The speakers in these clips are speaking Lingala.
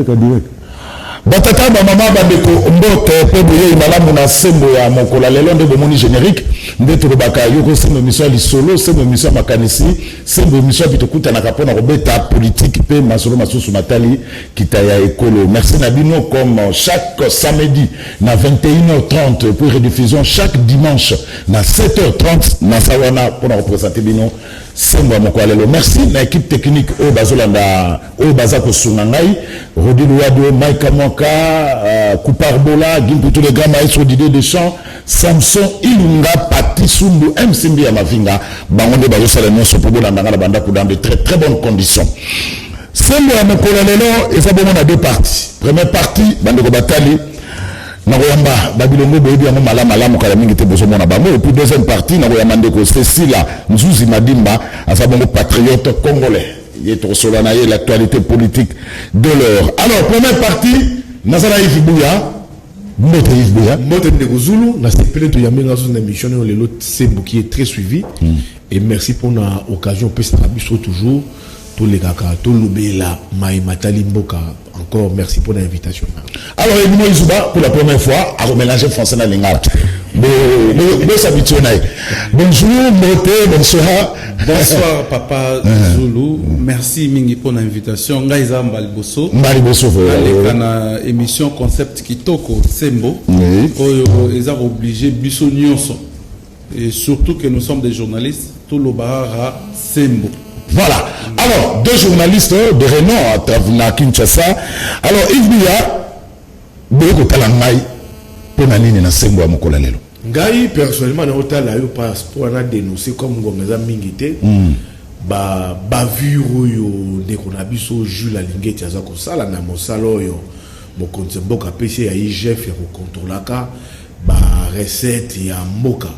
direct. Batata ba mama bandeko mbote pe boye malamu na sembo ya mokola lelo nde bomoni générique ndeto baka yoko sembo mission li solo sembo mission makanisi sembo mission bitokuta na kapona robeta politique pe masolo masusu matali kitaya ekolo. Merci Nabino comme chaque samedi na 21h30 pour rediffusion chaque dimanche na 7h30 na sawana pour représenter bino sembo mokola lelo. Merci na équipe technique o bazolanda o bazako sunangai Rodi Louado Mike Couparbola, Gimputo le grand maestro d'idées de chant, Samson Ilunga, Pati Sundu, MCB à Mavinga, Bangonde Bazo Salanion, Sopobo, Landanga, la Banda, dans de très très bonnes conditions. C'est le Mokolalelo, et ça bon, on a deux parties. Première partie, Bandeko Batali, Nagoyamba, Babilongo, Boyebi, Malama, Mokalamingi, Tebosomo, Nabamo, et puis deuxième partie, Nagoyamandeko, Cécile, Mzouzi Madimba, à sa bonne patriote congolais. Il est au solanaïe, l'actualité politique de l'heure. Alors, première partie, Nazara Yves Mbote Ndeko Zulu, na sepele to yamenga sur une émission le lot Sembo qui est très suivi et merci pour l'occasion peut se rabisser toujours tous les kaka tout lobela mai matali mboka encore merci pour l'invitation. Alors Edmond Izuba pour la première fois à remélanger français na lingala. Bonjour Mbote, bonsoir. Bonsoir Papa Zulu, merci mingi pour l'invitation. Ngaiza Mbaliboso. Mbaliboso na émission concept kitoko Sembo. Oyo ils ont obligé biso nyonso. Et surtout que nous sommes des journalistes, tout le barara Sembo. Voilà. Alors, deux journalistes de renom à Kinshasa. Alors, Yves Bouya, Boko Talangai, pour Nanine na Sembo à Mokola lelo. Ngai personnellement na otala yo passeport na dénoncer comme ngomeza mingité ba bavure yo ndeko na biso Jules Alingeti aza ko sala na mosalo yo mokonzi mboka pesi ya IGF ya ko contrôlaka ba recette ya mboka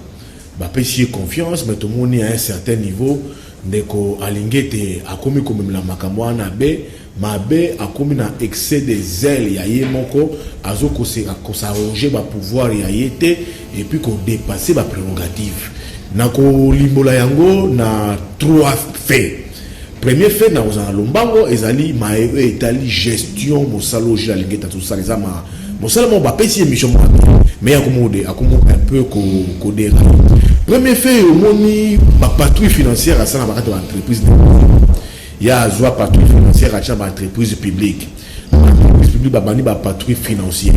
ba pesi confiance mais tout le monde à un certain niveau ndeko Alingeti akomi comme la makamwana be mabe akomi na excès de zèle ya yemoko azo ko s'arroger ba pouvoir ya yete et puis qu'on dépasse ba prérogative na ko limbola yango na trois faits. Premier fait na ozana lombango ezali maero etali gestion mosalo Jules Alingeti tout ça les ama mosalo mo ba pesi émission mo mais akomo un peu ko déra. Premier fait omoni ba patrouille financière à ça na ba entreprise. Il y a une patrouille financière à chaque entreprise publique. L'entreprise publique a une patrouille financière.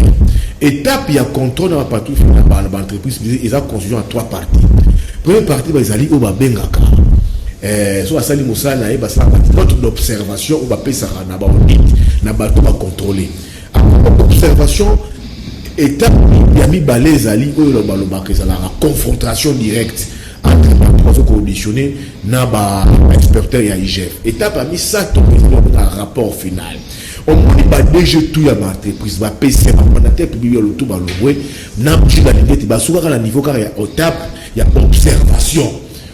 Étape, il y a contrôle dans la patrouille financière dans l'entreprise publique. Ils ont constitué en trois parties. Première partie, ils allaient au Bengaka. Soit Sali Moussa, notre observation, on va payer ça na audit, na bateau va contrôler. Observation, étape, il y a mis balais ali au la confrontation directe. Entre les conditionnés n'a pas inspecteur et IGF. Étape a mis ça dans un rapport final. On dit que déjà tout y a entreprise va PC va mandataire public le tout va louer n'a pas la limite va souvent à niveau car il y a étape il y a observation.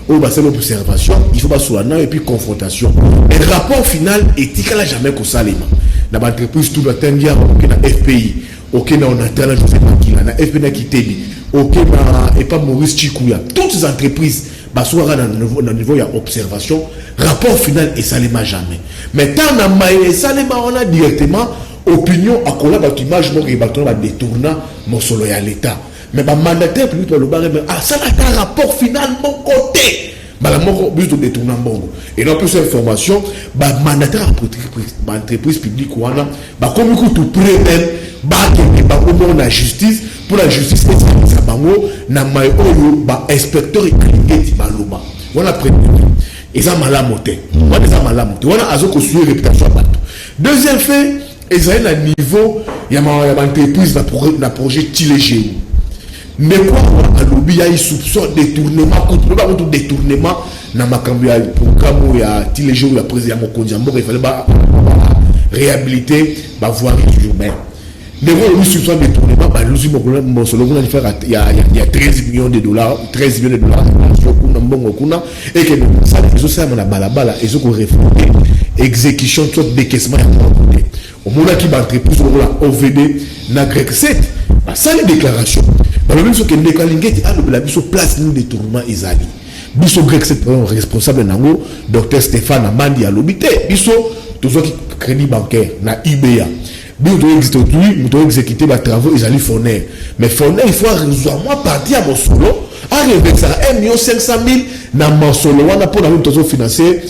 Au bas c'est l'observation il faut pas sur la et puis confrontation. Et le rapport final éthique là jamais qu'on s'aliment. Dans l'entreprise tout doit tenir aucun FPI aucun on a talent je sais pas qui là na FPI qui t'aide aucun et pas Maurice Chikouya toutes ces entreprises basouara dans le niveau il y a observation rapport final et ça l'est jamais mais tant na maïe ça l'est on a directement opinion à coller dans l'image mon rébattant va détourner mon solo à l'état mais bah mandataire plus pour le barrer ah ça n'a qu'un rapport final mon côté bah la mon but de détourner bon et non plus information bah mandataire entreprise publique ou ana bah comme écoute tout près même bah au monde la justice pour la justice ça bango na mai oyo ba inspecteur Alingeti baloba voilà premier et ça malamoté voilà ça malamoté voilà azoko suivre réputation bato deuxième fait ezali na niveau ya entreprise na projet Tilégé mais quoi à lobby ya soupçon détournement contre détournement na makambo ya programme ya Tilégé ya président Mokonzi Mboka il fallait ba réhabiliter ba voirie urbaine. Mais vous avez soupçon de détournement, il y a 13 millions de dollars, 13 millions de dollars, et que ça, les autres, on a balabala, et ce qu'on réfléchit, exécution, tout décaissement, au moment qui va entreprise, on a OVD, na grec 7, ça les déclarations. Dans le même sens que Nekalingeti a la place de détournement, Isali. Biso grec 7, responsable, Dr Stéphane Amandi à l'obité, Biso, tous qui crédit bancaire na IBA bien tu exécuter les travaux ils allaient fournir mais fournir il faut résoudre moi partir à mon solo arriver ça 1,5 million na mon solo wana pour nous tous financer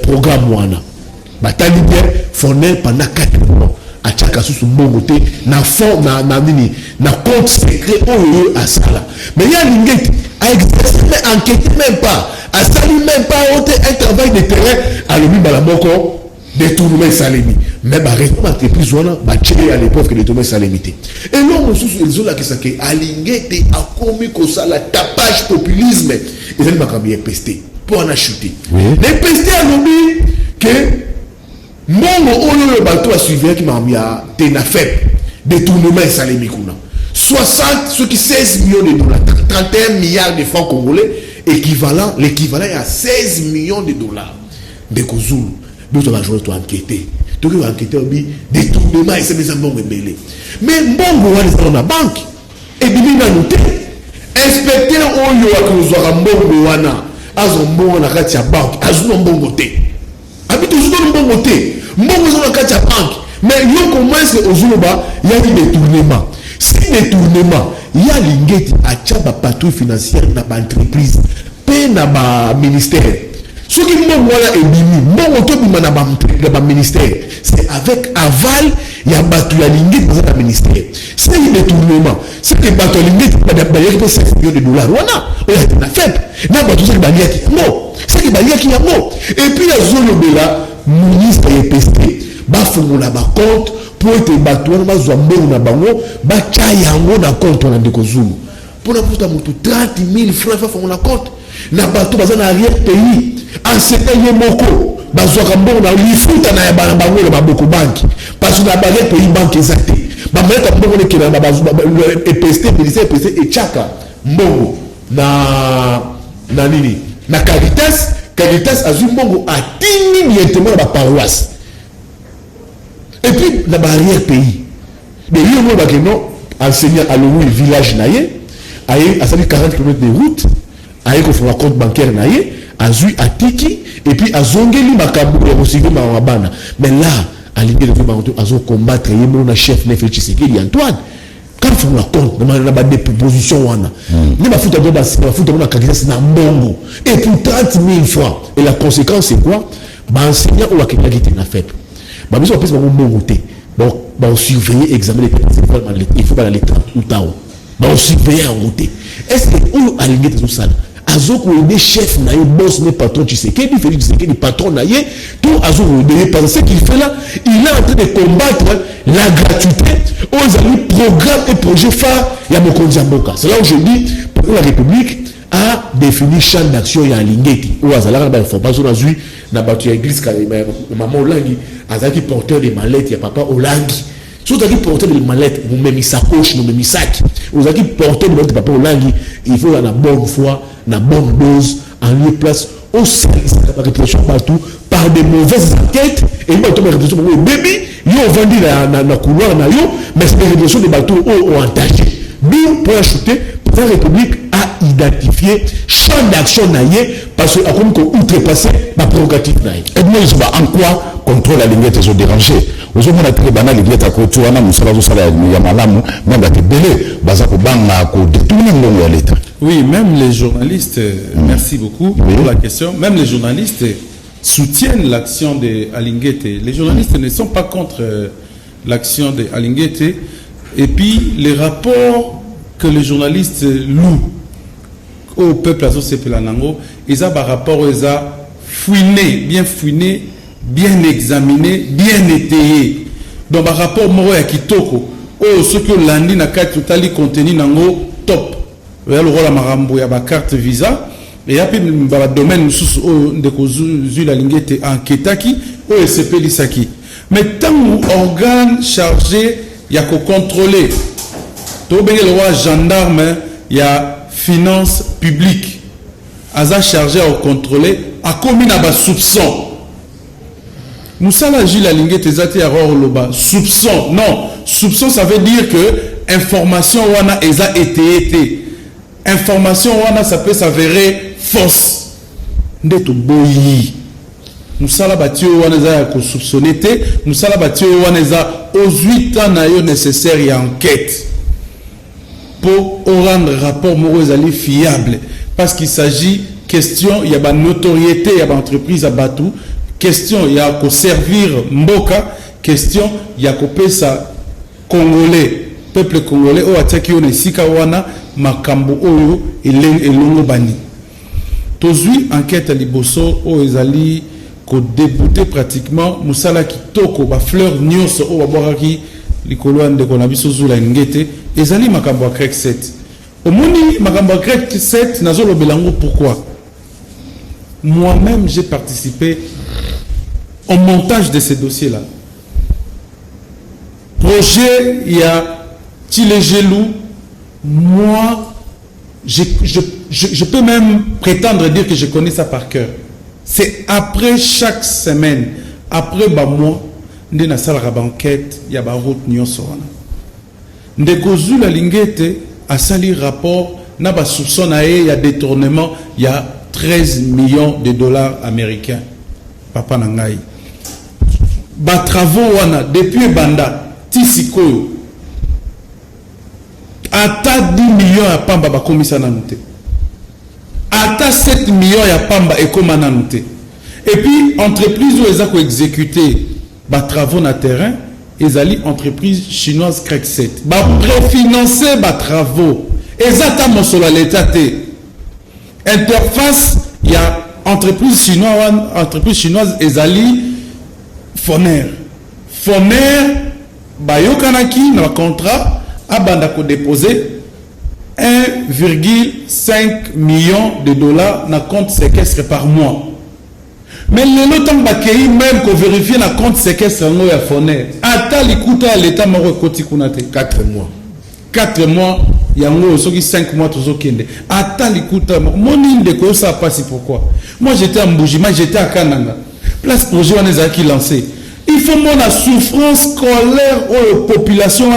programme wana batali bien fournir pendant 4 mois à chaque sous mbongo te na fond na nini na compte secret oyo à sala mais il y a l'ingénieur à exercer mais enquêter même pas à salir même pas un travail de terrain à le bimba la moko détournement salimi mais bah réellement entreprise wana bah tirer à l'époque que détournement salimité et non sous ils ont la question que à l'ingénieur a commis que ça la tapage populisme ils allaient pas bien pester pour en acheter les pester à l'oubli que Mongo oyo bato a suivi qui m'a mis à Tenafep détournement et salimi kuna 60 ceux qui 16 millions de dollars 31 milliards de francs congolais l'équivalent est à 16 millions de dollars de Kozulu nous on va jouer toi enquêter donc on va enquêter obi détournement et c'est des mbongo mêlé mais mbongo wana dans la banque et bibi na noté inspecteur oyo akozwa mbongo wana azo mbongo na kati ya banque azo mbongo te abi toujours mbongo te mbongo zo na kati ya banque mais yo commence ozuloba il y a détournement si détournement il y a l'ingéti à tchaba patrouille financière na ba entreprise pe na ba ministère ce qui mbongo wala ebimi mbongo to bima na ba ministère c'est avec aval ya batu ya l'ingéti dans le ministère c'est un détournement c'est que batu l'ingéti ba ya 5 millions de dollars wana oya na faible na batu ça ba liaki non c'est que ba liaki ya mo et puis la zone bela ministre est pesté ba fongola ba compte pour être bato wana bazwa mbongo na bango batia yango na compte wana ndeko Zulu mpona kuta moto 30 000 francs fa fongola compte na bato baza na arrière pays enseignant ye moko bazwaka mbongo na lifuta na ya bana bango na baboko banki parce que na arrière pays banque exacte bamaleta mbongo nekela na bazwa EPST ministère EPST echaka mbongo na nini na Caritas azwi mbongo atini directement na ba paroisse et puis la barrière pays mais il y a un non enseignant à l'eau village naïe à salir 40 km de route à y faire un compte bancaire naïe à Zui à Tiki et puis à Zongeli Makabu et aussi Mabana mais là à l'idée de faire combattre il y a un chef Nefel Tshisekedi Antoine quand on la compte on a des propositions wana ni ma fouta doba ma fouta na Caritas na mbongo et pour 30 000 francs et la conséquence c'est quoi ba enseignant ou la Kenya qui na fait bah mais on peut pas mbongo té bon bah on surveiller examiner il faut pas aller 30 ou tao bah on surveiller en route est-ce que ou aligner tout ça azoko des chefs na boss ne patron Tshisekedi Félix Tshisekedi patron na yé tout azoko de penser qu'il fait là il est en train de combattre la gratuité aux amis programme et projet phare ya Mokonzi Mboka c'est là où je dis pour la République a défini champ d'action ya lingeti ou azalaka ba information azui na batu ya église ka maman Olangi azaki porteur de mallettes ya papa Olangi surtout qui porteur de mallettes vous même sacoche vous même sac vous avez porteur de mallettes papa Olangi il faut la bonne foi la bonne dose en lieu place au service de la répression partout par des mauvaises enquêtes et moi tombe répression pour bébé yo vendu na couloir na yo mais c'est des répressions de bateaux ont entaché nous pour acheter la République a identifié champ d'action naïe parce que comme qu'on outrepassé ma prérogative naïe et moi je vois en quoi contrôle la ligne est dérangé aux hommes on a très banal il y a ta couture on a mon salaire ya malamu même la télé baza ko banga ko détourner ndongo ya l'état. Oui, même les journalistes, merci beaucoup pour la question, même les journalistes soutiennent l'action de Alinguete. Les journalistes ne sont pas contre l'action de Alinguete. Et puis, les rapports que les journalistes louent au peuple Azo-Sepelanango, ils ont un rapport, ils ont fouiné, bien examiné, bien étayé. Donc, un rapport Moro ya Kitoko, ce que l'andi n'a qu'à tout à contenu nango top. Il y a le rôle à Marambo, il y a ma carte visa, et il y a le domaine de Kozu la Lingete en Ketaki, ou SCP Lisaki. Mais tant organe chargé, il y a qu'à contrôler. Tout le roi gendarme, il y a finance publique. Aza chargé à contrôler, à commis à soupçon. Moussala Gilles la Lingete zati à Roloba. Soupçon, non. Soupçon, ça veut dire que information wana eza été. Information wana ça peut s'avérer fausse. Ndeto boyi. musala batio wana za ko soupçonner musala batio wana za aux 8 ans na yo nécessaire ya enquête pour rendre rapport moko ezali fiable parce qu'il s'agit question il y a ba notoriété il y a ba entreprise à Batou question il y a ko servir mboka question il y a ko pesa congolais peuple congolais o ataki on esika wana makambo oyo elongo bani tozui enquête liboso o ezali ko débuter pratiquement musala kitoko ba fleur nyonso o baboraki likolo ande ko na biso zula ngete ezali makambo ya CREC 7 omoni makambo ya CREC 7 nazolo belango pourquoi moi-même j'ai participé au montage de ces dossiers là projet il y a Tilegelou moi je peux même prétendre dire que je connais ça par cœur. C'est après chaque semaine, après ba mois, nous avons fait une enquête, il y a une route nyonso wana. Ndeko Zula Lingete a sali rapport, na ba soupçon na il y a détournement, il y a 13 millions de dollars américains. Papa nangai. Ba travaux wana depuis banda tisikoyo. Ata 10 millions ya pamba ba komisa na nute. Ata 7 millions ya pamba ekoma na nute. Et puis entreprise où ils ont exécuté ba travaux na terrain, ils allaient entreprise chinoise CREC 7. Ba préfinancer ba travaux. Ezata mosolo l'état té. Interface, il y a entreprise chinoise ezali Foner. Foner ba yokanaki na contrat Abanda ko déposer 1,5 million de dollars na compte séquestre par mois. Mais le temps bakei même ko vérifier na compte séquestre ngo ya Foner. Ata likuta l'état moko koti kunate 4 mois. 4 mois yango soki 5 mois tozokende. Ata likuta moni ndeko ça passe pourquoi? Moi j'étais à Mbujima, j'étais à Kananga. Place projet on les a qui lancé. Il faut mon la souffrance, colère aux populations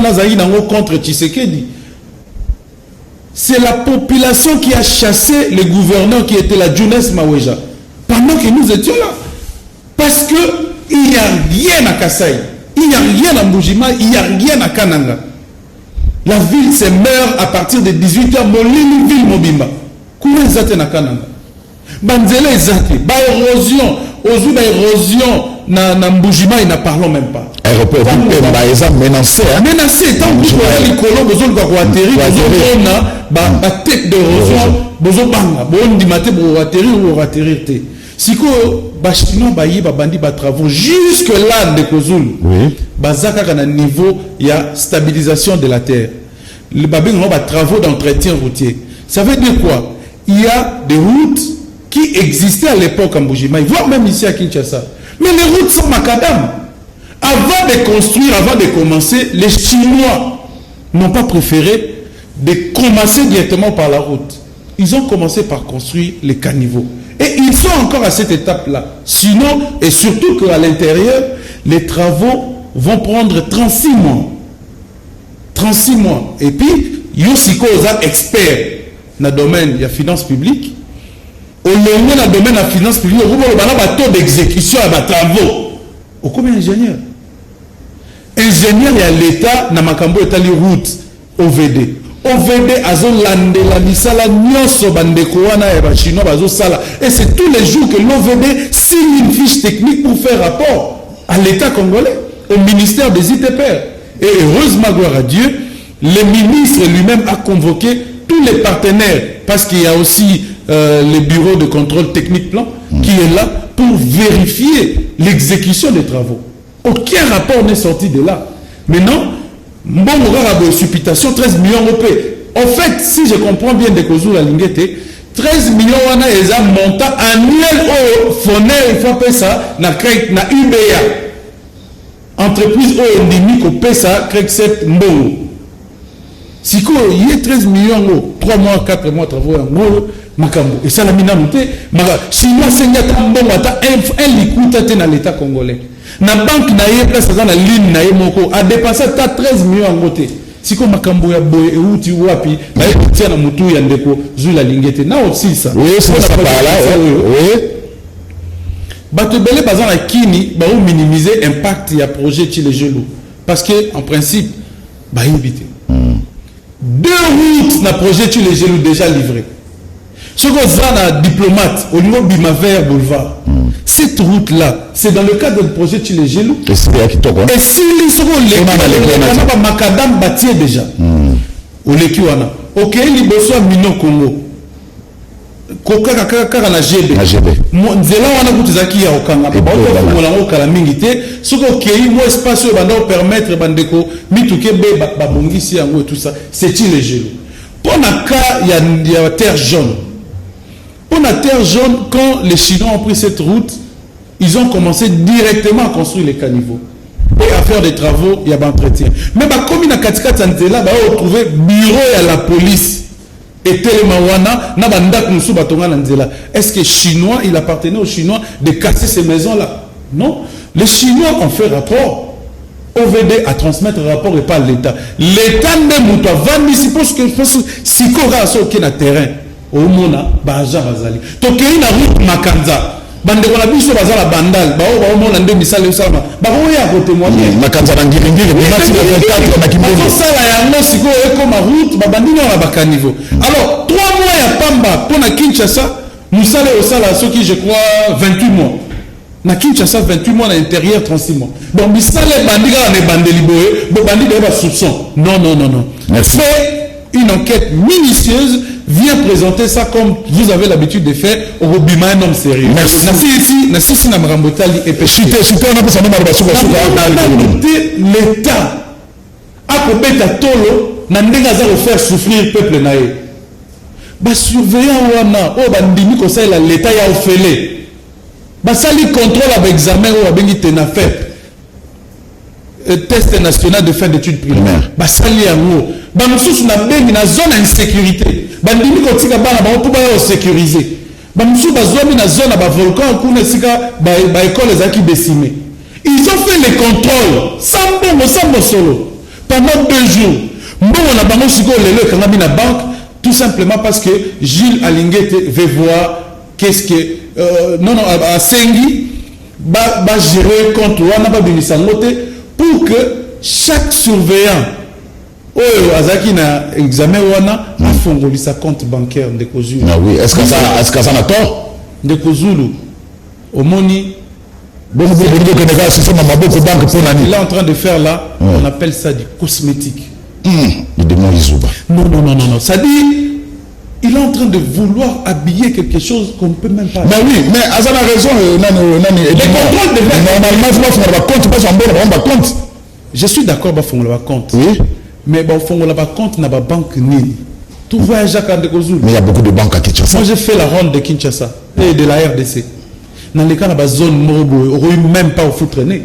contre Tshisekedi. C'est la population qui a chassé le gouverneur qui était la Jounès Maweja. Pendant que nous étions là. Parce que il n'y a rien à Kasaï. Il n'y a rien à Mbujima. Il n'y a rien à Kananga. La ville se meurt à partir de 18h. Molini ville Mobimba. Comment ils na Kananga? Banzele ezate. Ba érosion. Ozu ba érosion. Na Mbujima, ils n'en parlons même pas. Aéroport menacé. Menacé, tant que vous avez les colons, vous avez atterrir, vous avez la tête d'érosion, vous avez atterrir. Si vous avez des travaux, jusque là, de Kozul, bazaka na niveau, il y a stabilisation de la terre. Les babins ont des travaux d'entretien routier. Ça veut dire quoi? Il y a des routes qui existaient à l'époque en Mbujima, voire même ici à Kinshasa. Mais les routes sont macadam. Avant de construire, avant de commencer, les Chinois n'ont pas préféré de commencer directement par la route. Ils ont commencé par construire les caniveaux. Et ils sont encore à cette étape-là. Sinon, et surtout qu'à l'intérieur, les travaux vont prendre 36 mois. 36 mois. Et puis, Yossiko est expert dans le domaine de la finance publique. Au long dans le domaine de la finance publique, on a un taux d'exécution à des travaux. Au combien d'ingénieurs? Ingénieurs, il y a l'État, dans Makambo, il y a les routes, OVD. OVD, la misala, nyoso, bandekouana, et chinois, sala. Et c'est tous les jours que l'OVD signe une fiche technique pour faire rapport à l'État congolais, au ministère des ITPR. Et heureusement, gloire à Dieu, le ministre lui-même a convoqué tous les partenaires, parce qu'il y a aussi le bureau de contrôle technique plan qui est là pour vérifier l'exécution des travaux. Aucun rapport n'est sorti de là. Maintenant, bon, on a supputation 13 millions européens. En fait, si je comprends bien de Kozou la Lingete, 13 millions on a un montant annuel au Foner, il faut payer ça, na UBA. Entreprise au endémique au paye ça, CREC 7 mbongo. Si il y a 13 millions, 3 mois, 4 mois de travaux, et ça la mina monté, si moi c'est un liquide dans l'État congolais. Na banque na yé place dans la ligne na yé moko a dépassé 13 millions en côté. Si comme makambo ya boy et outi wapi, na yé tia na mutu ya ndeko Zula Lingete. Na aussi ça. Oui, c'est ça par là. Oui. Batebele par exemple à Kini, bah ou minimiser l'impact du projet chez les gelous. Parce que en principe, bah éviter. 2 routes na projet chez les gelous déjà livrées. Ce qu'on a un diplomate au niveau Bimaver Boulevard. Cette route-là, c'est dans le cadre du projet chez les gelous. Et si les secondes, les macadam bâti déjà. Au Lekiwana. Ok, il y a Mino Congo. Koka kaka na GB. Nzela wana kutizaki ya okanga. Ba oto la okala mingi te. Soko kei mo espace banda permettre bandeko mituke be ba bongisi yango et tout ça. C'est les gelous. Pour na cas il y a terre jaune. Pour la terre jaune, quand les Chinois ont pris cette route, ils ont commencé directement à construire les caniveaux et à faire des travaux, il y a un entretien. Mais comme il y a Katika Tanzela, on a retrouvé bureau à la police et Telemawana, est-ce que Chinois, il appartenait aux Chinois de casser ces maisons-là? Non. Les Chinois ont fait rapport. OVD à transmettre le rapport et pas l'État. L'État ne m'a pas ici parce que si Kora a sauté le terrain. Au mona baja bazali tokei na route makanza bande ko na biso bazala bandal ba o mona nde misale usama ba ko ya ko témoigner makanza na ngiri mati le 24 na kimbondo sala ya mosiko eko ma route ba bandino na baka niveau. Alors 3 mois ya pamba pour na Kinshasa musale osala soki je crois 28 mois na Kinshasa 28 mois à l'intérieur 36 mois. Donc misale bandika na bandeli boye bo bandika ba soupçon non. C'est une enquête minutieuse. Vient présenter ça comme vous avez l'habitude de faire au Robima, un homme sérieux. Merci. L'État a combattu à Tolo, n'a pas faire souffrir le peuple naïe. Bah surveillant wana, oh bandimi conseil l'État a offert. Bah ça lui contrôle avec examen ou avec tena fait. Test national de fin d'études primaires. Bah ça lui a mot. Bah nous na bengi na zone insécurité. Bandimi kotika bana ba pour ba sécuriser. Bah nous ba zone na zone ba volcan kuna sika ba école ezaki décimé. Ils ont fait les contrôles sans solo pendant 2 jours. Mbongo na bango siko lelo kanga bina banque tout simplement parce que Gilles Alinguete veut voir qu'est-ce que non à Sengi ba gérer compte wana ba binisangote pour que chaque surveillant azaki na examen wana a fongoli sa compte bancaire de Kozulu. Ah oui, est-ce que ça n'a tort de Kozulu au moni il est en train de faire là, on appelle ça du cosmétique. Non. Ça dit, il est en train de vouloir habiller quelque chose qu'on ne peut même pas. Mais oui, mais Azan a raison. Normalement, il faut faire compte, pas compte. Je suis d'accord, il faut faire compte. Oui. Mais il faut faire compte dans la banque ni. Tout voyage à Kandekozulu. Mais il y a beaucoup de banques à Kinshasa. Moi, j'ai fait la ronde de Kinshasa et de la RDC. Dans les cas de la zone Morobo, on ne même pas au foot traîner.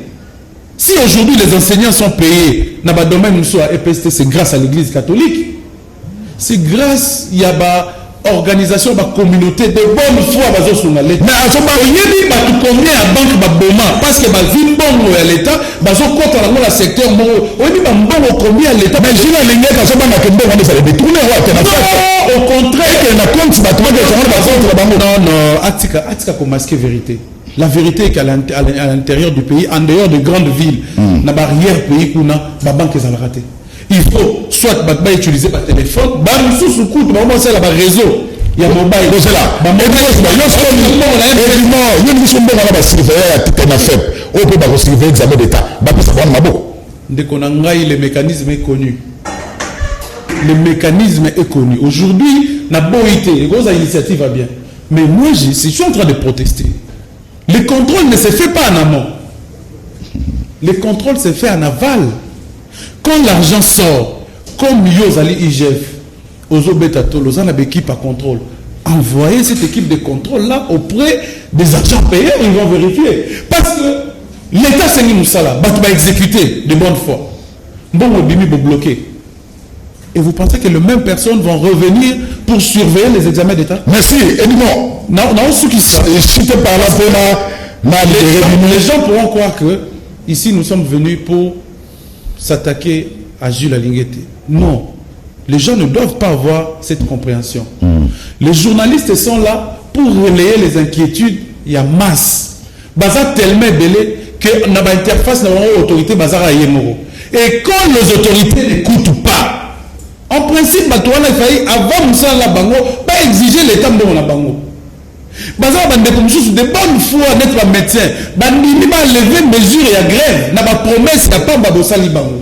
Si aujourd'hui les enseignants sont payés dans le domaine de EPST, c'est grâce à l'église catholique. C'est grâce à la organisation de la communauté de bonne foi. Mais à ce moment-là, il y a combien à banque Boma parce que les bon à l'État, ils ont compté dans le secteur. On dit combien à l'État. Mais je n'ai pas de détourner. Non, au contraire, non, Atika pour masquer vérité. La vérité est qu'à l'intérieur du pays, en dehors de grandes villes, dans la barrière pays, on a la banque qui a raté. Il faut soit utiliser par téléphone, c'est la réseau. Il y a mobile. C'est là. Le mécanisme est connu. Le mécanisme est connu. Aujourd'hui, la boïté, les grosses initiatives va bien. Mais moi, je suis en train de protester. Le contrôle ne se fait pas en amont. Le contrôle se fait en aval. Quand l'argent sort, comme Yozali IGF, aux Obetato, aux équipe à contrôle, envoyez cette équipe de contrôle-là auprès des agents payés, ils vont vérifier. Parce que l'État s'est mis Moussala, va exécuter de bonne foi. Bon, on va bloquer. Et vous pensez que les mêmes personnes vont revenir pour surveiller les examens d'État? Merci. Et non, ce qui sont. Les gens pourront croire que ici nous sommes venus pour s'attaquer à Jules Alinguete. Non. Les gens ne doivent pas avoir cette compréhension. Les journalistes sont là pour relayer les inquiétudes. Il y a masse. baza tellement belé que na ba interface na autorité bazara yemoro. Et quand les autorités n'écoutent pas, en principe batouana il faillit avant Moussa la bango pas exiger l'état de la bango. Bazar bande comme chose de bonne foi d'être un médecin, bandini ba lever mesure et grève, n'a pas promesse ya pas babosali bango.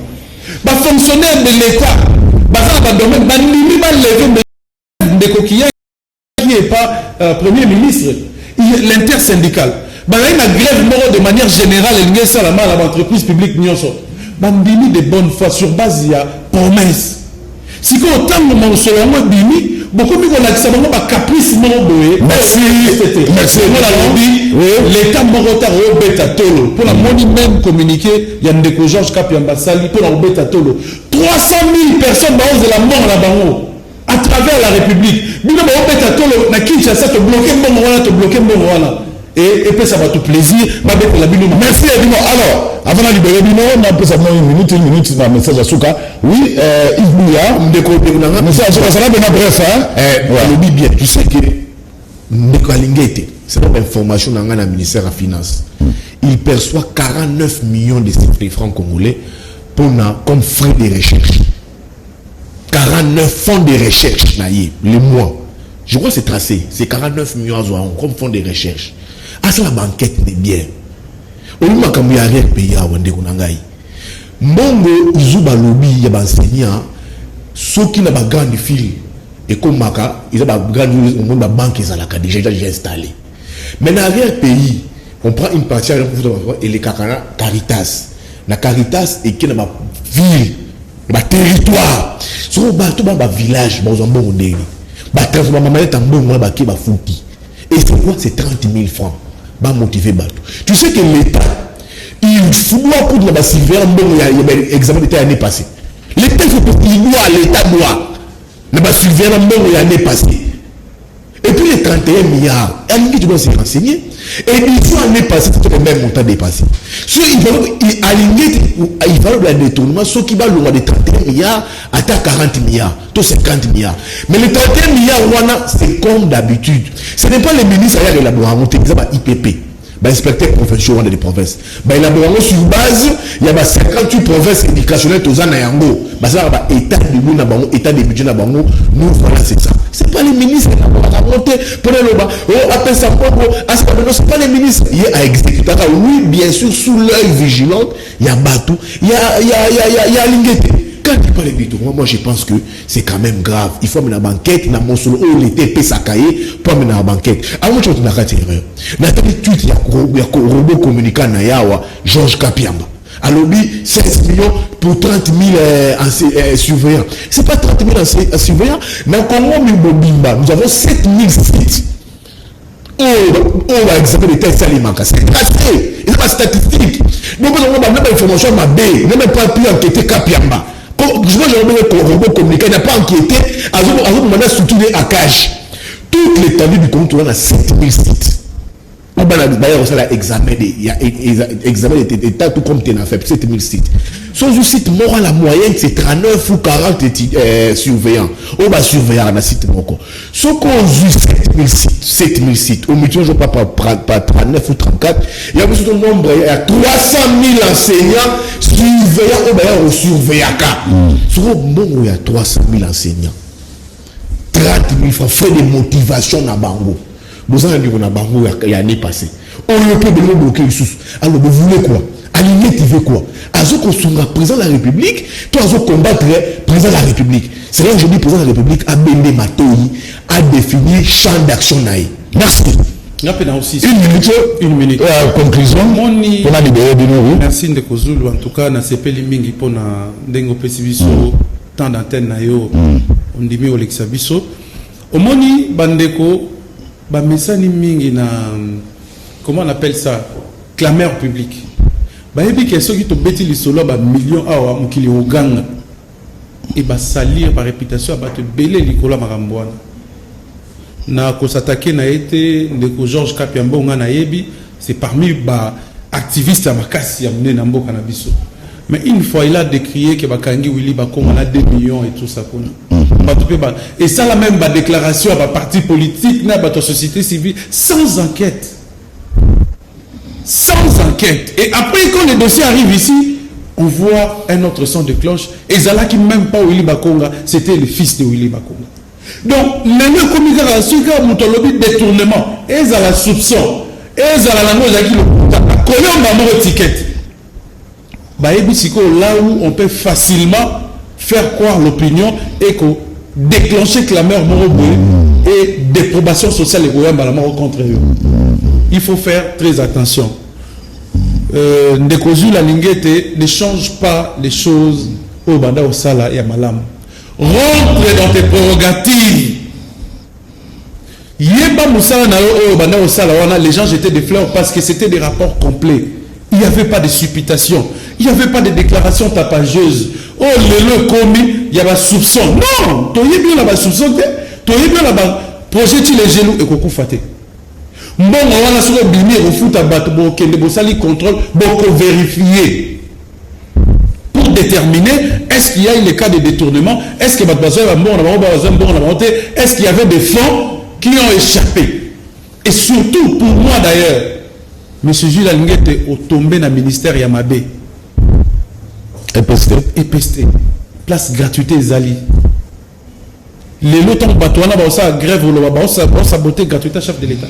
Ba fonctionnaire de l'état, bazar ba domaine bandini ba lever mesure de coquillage qui est pas premier ministre, l'intersyndical. Ba une grève moro de manière générale et l'ingé ça la mal à l'entreprise publique nyonso. Bandini de bonne foi sur base ya promesse. Si qu'on autant de mon selon bimi beaucoup plus qu'on a ça vraiment pas caprice non boé. Merci. L'état morota robeta tolo pour la moni même communiqué il y a ndeko Georges Kapiamba Sali pour la robeta tolo 300 000 personnes dans de la mort là bango à travers la République. Bino robeta tolo na Kinshasa te bloquer bon voilà te bloquer bon voilà. Et puis ça va tout plaisir. Merci Edimo. Alors, avant de libérer Edimo, on a un peu ça une minute, c'est un message à Souka. Oui, Yves Bouya, message à Souka, ça va bien bref, hein? Le bien, tu sais que Ndeko Alingete, c'est une information dans le ministère de la Finance. Il perçoit 49 millions de francs congolais comme frais de recherche. 49 fonds de recherche, les mois. Je crois que c'est tracé. C'est 49 millions comme fonds de recherche. Ah, c'est la banquette des biens. Au lieu de rien payer à Wande Kunangai. Mbongo, ils ont lobby, il y a des enseignants, ceux qui n'ont pas grande file, et comme Maka, ils ont pas grande banque, ils ont déjà installé. Mais dans l'arrière-pays, on prend une partie et les Caritas. La Caritas est qui n'a pas ville, pas territoire. Sur le village, dans un bon ondé. Et c'est quoi? C'est 30 000 francs. Motiver Batou. Tu sais que l'État, il faut pour la Sylvain, il y a l'examen d'État l'année passée. L'État, l'État doit. La Sylvain, il y a l'année passée. Et puis les 31 milliards, tu dois se renseigner. Et ils sont l'année passée, c'est le même montant dépassé. Ceux qui vont aligner, il va le détournement, ceux qui vont le de 31 milliards à 40 milliards, tout 50 milliards. Mais les 31 milliards, c'est comme d'habitude. Ce n'est pas les ministres qui ont élaboré, exemple IPP. Inspecteur provincial des provinces. Élaboré sur base, il y a 58 provinces éducationnelles aux Anayango. Ça va état de l'eau, état de budget, nous voilà, c'est ça. C'est pas les ministres qui ont monté pour le bas. Oh, appelle ça quoi? C'est pas les ministres. Il y a exécuté. Oui, bien sûr, sous l'œil vigilant, il y a Batou, il y a Lingete. Quand tu parles de moi je pense que c'est quand même grave. Il faut amener la banquette, dans mon solo, l'été, pesa cahier, pour amener la banquette. Alors, tu as raté erreur. Nathalie, il y a un robot communicant, Georges Kapiamba. Alors, 16 millions pour 30 000 surveillants. Ce n'est pas 30 000 surveillants, mais en Congo, nous avons 7 000 sites. On va examiner les tests alimentaires. C'est tracé. Il n'y a pas de statistique. Donc, on n'a même pas d'information, on n'a même pas pu enquêter Kapiamba. Je vois, j'ai un robot communicant, il n'a pas enquêté, on a structuré à cage. Toute l'étendue du compte, on a 7000 sites. On a examen d'état, tout comme tu as fait, 7000 sites. Sur le site moral, la moyenne, c'est 39 ou 40 surveillants. On va surveiller un site. Ce qu'on a 7000 sites, au milieu, je ne sais pas 39 ou 34, il y a un nombre, il y a 300 000 enseignants surveillants ou surveillants. Sur le monde, il y a 300 000 enseignants. 30 000 francs, frais de motivation dans Bango. Vous avez dit qu'on a Bango il y a l'année passée. On ne peut pas bloquer les sous. Alors, vous voulez quoi? Aligner, tu veux quoi? Azo Kosunga, président de la République, toi, Azo combattre président de la République. C'est là que je dis président de la République, a Bende Matoyi, a défini champ d'action. Merci. Une minute. Conclusion. On a libéré de nous. Merci Ndeko Zulu. En tout cas, na sepeli mingi pour na dengo pesibiso temps d'antenne na yo. On dit au Lexabiso. Omoni bandeko ba mesani mingi na comment on appelle ça? Clameur publique. Ba yebi que ceux qui to beti li solo ba millions awa mukili oganga. Et ba salir par réputation ba te belé likola makamboana. Na ko s'attaquer na été Ndeko Georges Kapiamba na yebi, c'est parmi ba activistes à makasi ya mné na mboka na biso. Mais une fois il a décrié que bakangi Willy Bakongo a 2 millions et tout ça. Et ça la même déclaration à parti politique, à la société civile, sans enquête. sans enquête. Et après, quand les dossiers arrivent ici, on voit un autre son de cloche. Et Zala qui même pas Willy Bakonga, c'était le fils de Willy Bakonga. Donc, le commissaire a su qu'il y a détournement. Et Zala soupçon. Et Zala lango qui le maman étiquette. Là où on peut facilement faire croire l'opinion et déclencher clameur et déprobation sociale et contre eux. Il faut faire très attention. Ndekozu la Lingete ne change pas les choses au Banda au Sala et à Malam. Rentre dans tes prérogatives. Yeba Moussala na au Banda au Sala, les gens jetaient des fleurs parce que c'était des rapports complets. Il n'y avait pas de supputation. Il n'y avait pas de déclaration tapageuses. Oh, le commis, il y a un soupçon. Non, tu as bien là-bas soupçon. Tu as bien là-bas projet les genoux et coucou faté. Bon, on va sur le bimir au foot à battre, bon, contrôle, bon, vérifier. Pour déterminer, est-ce qu'il y a eu les cas de détournement, est-ce que est-ce qu'il y avait des fonds qui ont échappé. Et surtout, pour moi d'ailleurs, M. Jules Alinguette est tombé dans le ministère Yamabé. Épesté. Place gratuité Zali. Les lots tant batouana ba ça grève ou ça saboter gratuité chef de l'État.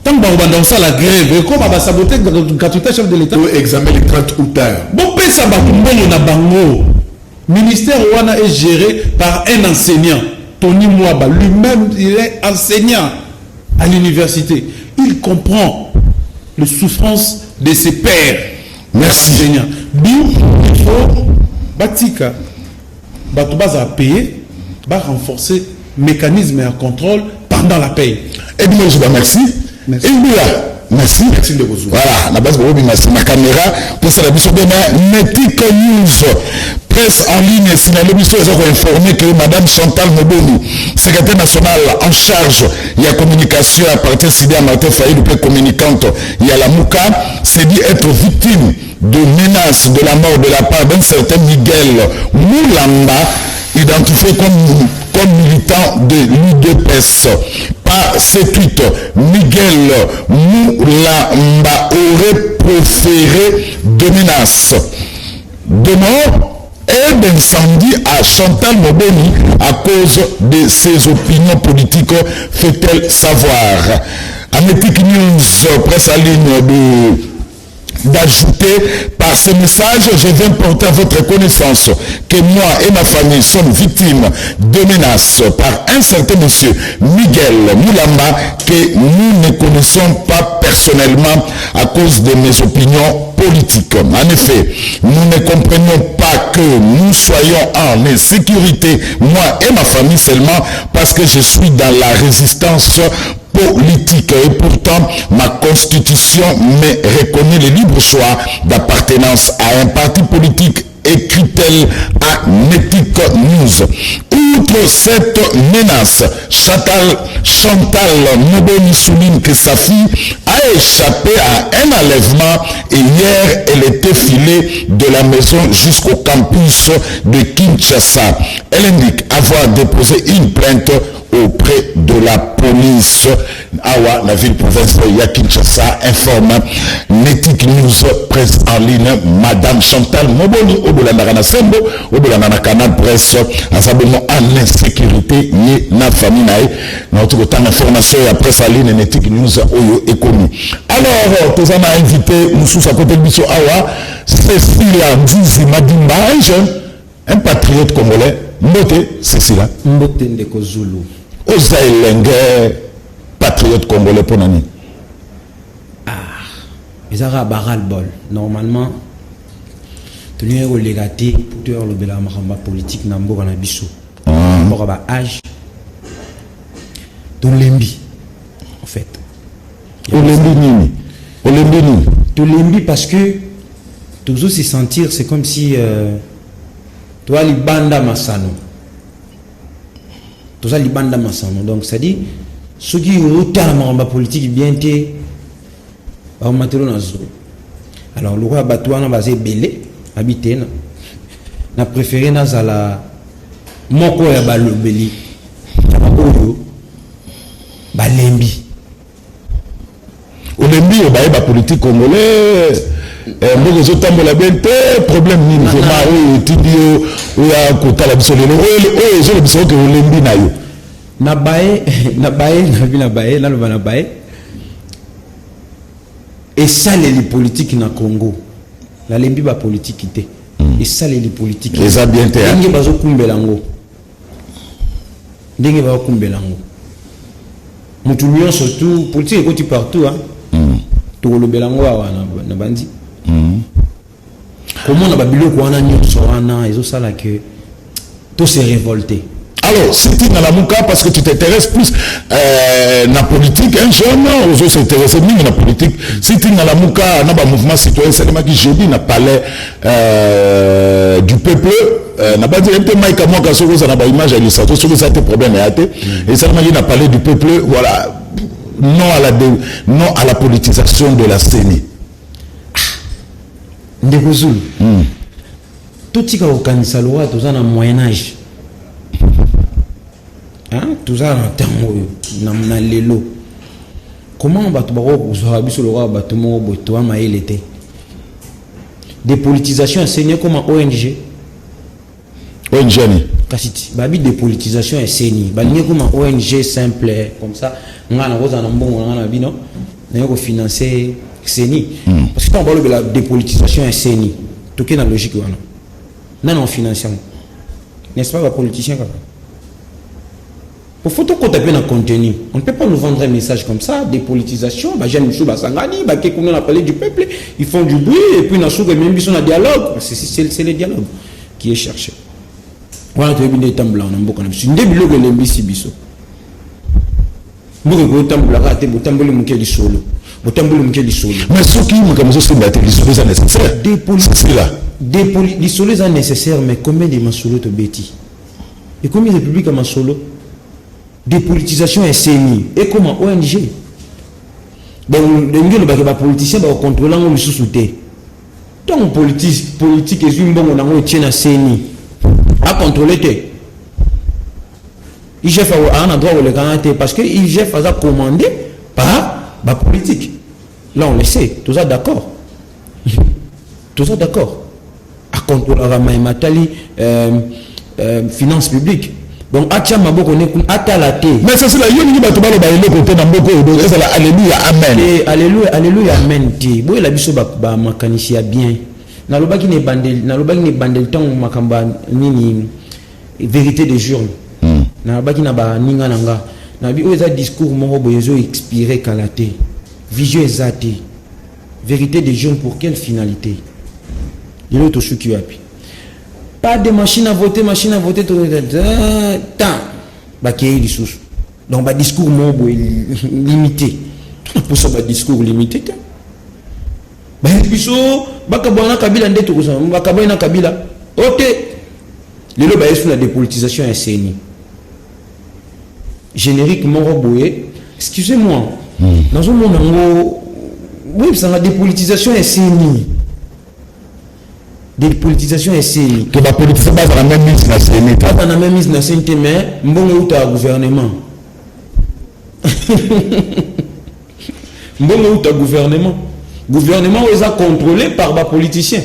Tant ba ça la grève comment va saboter gratuité chef de l'État. Pour examiner les 30 août. Bon pesa batumbo na bango. Ministère Wana est géré par un enseignant, Tony Mwaba, lui-même il est enseignant à l'université. Il comprend les souffrances de ses pairs. Merci. D'où il faut Batika, Batoubaza payer, renforcer le mécanisme et le contrôle pendant la paye. Et bien, je vous remercie. Merci. Merci. Merci de vous. Voilà, la base de ma caméra, pour ça, la mission de Netic News, presse en ligne, si la mission est informé que Madame Chantal Moboni, secrétaire nationale en charge, il y a communication à partir de Martin Faye, le communicante, il y a la Mouka, s'est dit être victime de menaces de la mort de la part d'un certain Miguel Moulamba, identifié comme militant de l'UDPS. Par ce tweet, Miguel Moulamba aurait proféré de menaces de mort et d'incendie à Chantal Moboni à cause de ses opinions politiques, fait-elle savoir. Anétique News, presse en ligne d'ajouter par ce message, je viens porter à votre connaissance que moi et ma famille sommes victimes de menaces par un certain monsieur Miguel Moulamba que nous ne connaissons pas personnellement à cause de mes opinions politiques. En effet, nous ne comprenons pas que nous soyons en insécurité, moi et ma famille seulement parce que je suis dans la résistance politique et pourtant ma constitution me reconnaît le libre choix d'appartenance à un parti politique, écrit-elle à Netic News. Outre cette menace, Chantal Moboni souligne que sa fille a échappé à un enlèvement et hier elle était filée de la maison jusqu'au campus de Kinshasa. Elle indique avoir déposé une plainte auprès de la police. Awa, la ville-province de Kinshasa, informe Netic News, presse en ligne, Madame Chantal Moboni, Obolandana Sembo, Obolandana Canal Presse, asablement en insécurité, ni na famille nae, notre temps d'information et presse en ligne, Netic News, Oyo Ekomi. Alors, tous on a invité, Moussous à côté de Bissot Awa, Cécilia Ndizi Madimba, un jeune, un patriote congolais, Mbote, Cécilia. Mbote Ndeko Zulu. Ozaïlenge, patriote congolais pour nani. Ah, ils ont un bol. Normalement, tu as un légaté pour te le bela maramba politique nambo kana biso. Pour avoir âge. Tu l'embi, en fait. Tu l'embi parce que toujours se sentir, c'est comme si tu as les banda masano. Tout ça, les bandes d'amassano. Donc, ça dit, ceux qui ont autant de politique, bien été, on m'a dans alors, le roi Batouana va se belé, habité, n'a préféré dans la moko ya balobeli, balembi. olembi obaye ba politique congolais mboko ezotambola bien te problème nini vraiment oyo etindi yo oya kotala biso lelo oyo ezolobisa oke olembi na yo na baye naloba na baye esaleli politique na Congo nalembi bapolitiki te esaleli politique eza bien te ndenge bazokumbela ngo ndenge bazokumbela ngo mutu nyonso tu politique ekoti partout tokolobela ngo awa na bandi komona babiloko wana nyonso wana ezosala ke to se révolter. Alors, si tu n'as la mouka parce que tu t'intéresses plus la politique, un jeune, aux autres s'intéressent mieux à la politique. Si tu n'as la mouka, dans le mouvement citoyen, c'est le qui jeudi n'a parlé du peuple. N'a pas dit un peu Mike à moi quand on a image à l'illustration, sur ça tes problèmes et ça n'a parlé du peuple, voilà, non à la politisation de la CENI. Ndekuzulu. Tout ce qui est au Kanisa loi, tout ça dans le Moyen-Âge. Tout ça dans le temps, dans l'élo. Comment on va te voir sur le roi bâtiment au l'été? Des politisations enseignées comme ONG. ONG, Babi des politisations enseignées. Baligné comme ONG simple, comme ça. On a un bon, on a un bino. On a financé CENI. Parce que quand on parle de la dépolitisation CENI, tout est dans la logique. Non, financier. N'est-ce pas, les politiciens? Pour photo qu'on tape dans le contenu, on ne peut pas nous vendre un message comme ça, dépolitisation, j'aime le chouba sangani, on a parlé du peuple, ils font du bruit, et puis on a souvent même besoin de dialogue. C'est le dialogue qui est cherché. Voilà, tu as vu des temps blancs, on a beaucoup de choses. Des blogs de l'embissi biso. Beaucoup de temps blancs, tu as vu des temps blancs solo. Mais ce qui me comme ça, c'est nécessaire. Les solos sont nécessaires, mais combien de masolo te bêtis? Et combien de publics à masolo? Dépolitisation est CENI. Et comment ONG? Donc, les politiciens vont contrôler les sous-soutés. Donc, politique est une bonne on a CENI. À contrôler. IGF a un endroit où le Canada parce que IGF a commandé par la politique. Là, on le sait. Tout ça d'accord. Tout ça d'accord. À contrôler la Matali, finance publique. Donc, mais c'est la yoni qui va te parler de côté dans beaucoup de alléluia, amen. Alléluia, amen. Boy, la biso ba makanisia bien. Na loba ki ne bandel temps makamba nini vérité des jour. Na loba ki na ba ninga nanga. Na bi oza discours mo boyezo expiré kalaté. Vision ezate. Vérité des jour pour quelle finalité? Il est au chouki api. Pas de machine à voter, tout le temps. Bah, qui est les sous. Donc, bah, discours mon limité. Pour ça, bah, discours limité. Bah, biso, bah, kabana kabila ndé tout ça. Bah, kabana kabila. Ok. Les lots, bah, sur la dépolitisation CENI. Générique mon boye. Excusez-moi. Dans un monde, oui, c'est la dépolitisation CENI. Des politisations et CENI. Que la politisation va dans la même mise dans la CENI. Pas dans la même mise dans la CENI, mais bon ou ta gouvernement. Bon ou ta gouvernement. Gouvernement ils sont contrôlés par les politiciens.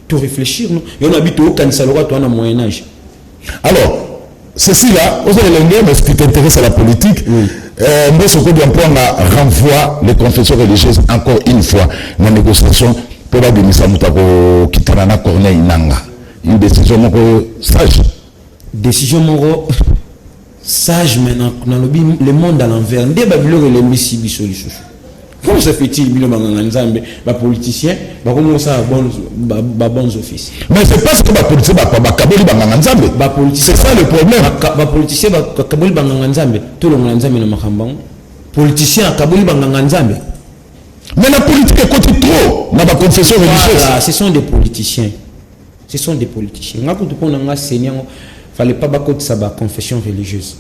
Tu réfléchir, non? Et on habite au Kansalora, toi, dans le Moyen-Âge. Alors, ceci là, vous avez l'anglais, mais ce qui t'intéresse à la politique, mais ce qu'on doit prendre renvoie les confessions religieuses encore une fois dans la négociation. Pour la démission, nous avons quitté la Corneille Nanga. Une décision sage. Décision sage, mais dans le monde à l'envers. Dès que les missions sont comment ça fait-il, les politiciens, comment ça va bons offices? Mais c'est parce que les politiciens c'est ça le problème. Les politiciens, tout le monde est politiciens, mais la politique est côté trop dans la confession religieuse. Voilà, ce sont des politiciens. Ce sont des politiciens. Il ne fallait pas battre ça la confession religieuse.